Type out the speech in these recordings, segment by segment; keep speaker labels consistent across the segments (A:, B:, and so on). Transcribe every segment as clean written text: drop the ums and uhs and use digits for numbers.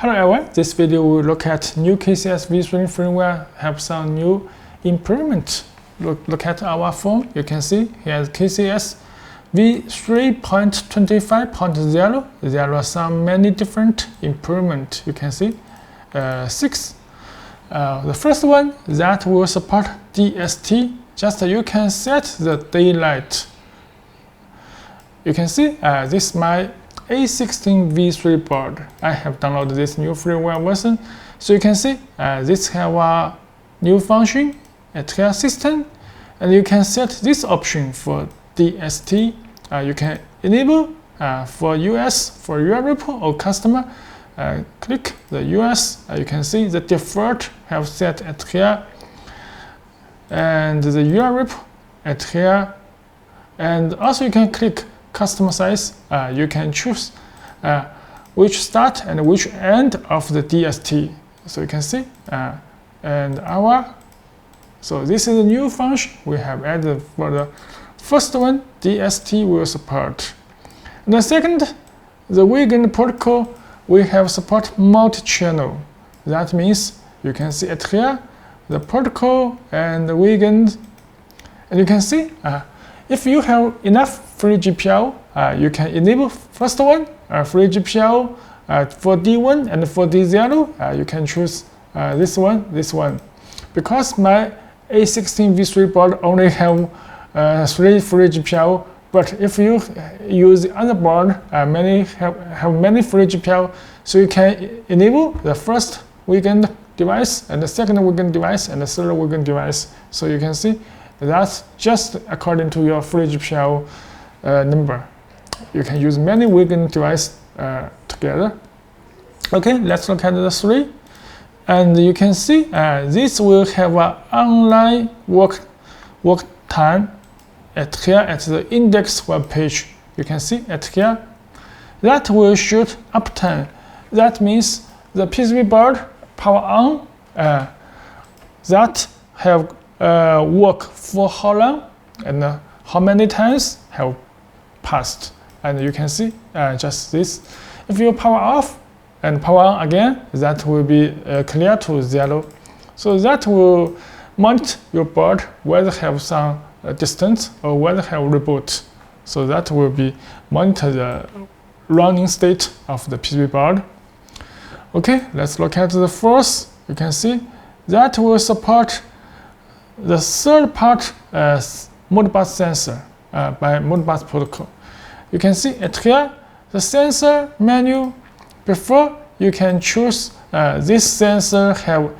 A: Hello everyone, this video will look at new KCS v3 firmware, have some new improvement. Look at our phone, you can see here's KCS v3.25.0. There are some many different improvements, you can see 6. The first one that will support DST, just you can set the daylight. You can see this is my A16 v3 board. I have downloaded this new firmware version. So you can see this have a new function, a tier system, and you can set this option for DST. You can enable for US, for Europe or customer. Click the US. You can see the default have set at here, and the Europe at here, and also you can click customer size. You can choose which start and which end of the DST. So you can see and our. So this is a new function we have added for the first one. DST will support. And the second, the Wiegand protocol, we have support multi-channel. That means you can see it here, the protocol and the Wiegand, and you can see if you have enough free GPIO, you can enable first one, free GPIO for D1 and for D0. You can choose this one. Because my A16 v3 board only have 3 free GPIO, but if you use the other board, many have many free GPIO, so you can enable the first Wiegand device and the second Wiegand device and the third Wiegand device. So you can see that's just according to your free GPIO number. You can use many Wiegand devices together. Okay, let's look at the 3. And you can see this will have an online work time at here at the index web page. You can see at here that will shoot uptime. That means the PCB board power on that have work for how long and how many times have passed. And you can see just this. If you power off and power on again, that will be clear to 0. So that will monitor your board whether have some distance or whether have reboot. So that will be monitor the running state of the PCB board. Okay, let's look at the fourth. You can see that will support the third part Modbus sensor by Modbus protocol. You can see it here, the sensor menu. Before you can choose this sensor have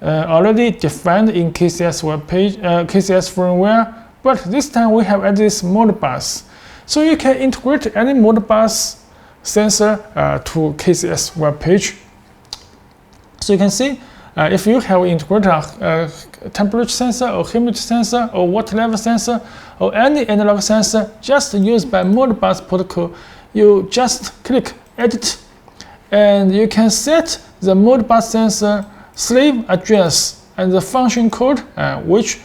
A: already defined in KCS web page, KCS firmware, but this time we have added this Modbus. So you can integrate any Modbus sensor to KCS web page. So you can see if you have integrated a temperature sensor or humidity sensor or water level sensor or any analog sensor just used by Modbus protocol, you just click edit and you can set the Modbus sensor slave address and the function code which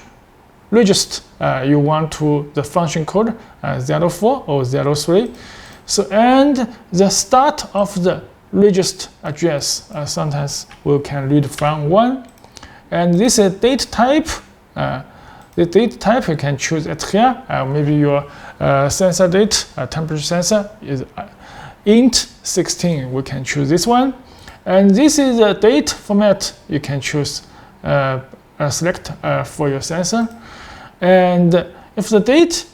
A: register you want to the function code 04 or 03. So and the start of the register address, sometimes we can read from 1, and this is date type. The date type you can choose it here. Maybe your sensor date, temperature sensor is int 16. We can choose this one, and this is the date format. You can choose select for your sensor, and if the date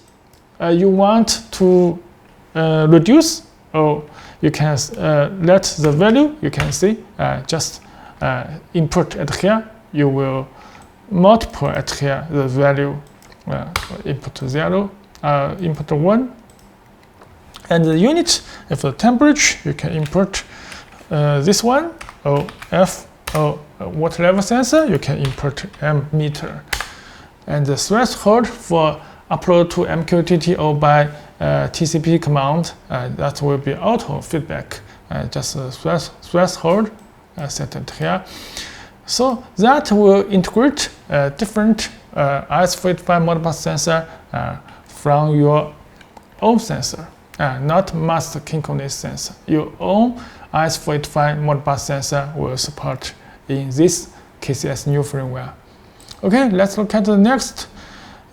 A: you want to reduce, or you can let the value, you can see just input at here. You will multiply at here the value, input 0, input 1, and the unit. If the temperature, you can input this one, or F, or water level sensor, you can input M meter, and the threshold for upload to MQTT or by TCP command, that will be auto feedback, just a threshold set it here. So that will integrate different IFTTT Modbus sensor from your own sensor, not master synchronous sensor. Your own IS-485 Modbus sensor will support in this KCS new firmware. Okay, let's look at the next.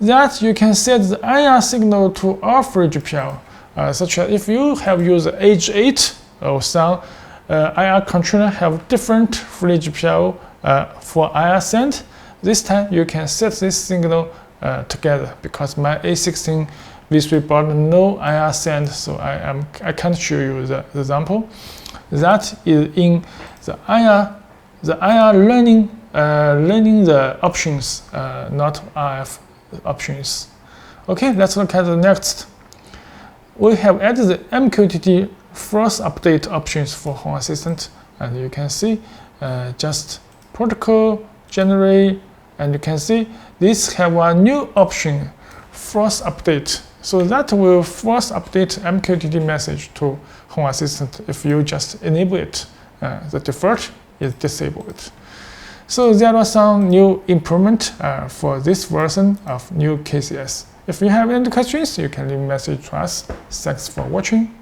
A: That you can set the IR signal to all free GPIO, such as if you have used Age 8 or some IR controller have different free GPIO for IR send. This time you can set this signal together, because my A16 V3 board no IR send, so I can't show you the example. That is in the IR learning the options, not RF options. Okay, let's look at the next. We have added the MQTT force update options for Home Assistant, and you can see just protocol generate, and you can see this have a new option, force update. So that will force update MQTT message to Home Assistant if you just enable it. The default is disabled. So there are some new improvement for this version of new KCS. If you have any questions, you can leave a message to us. Thanks for watching.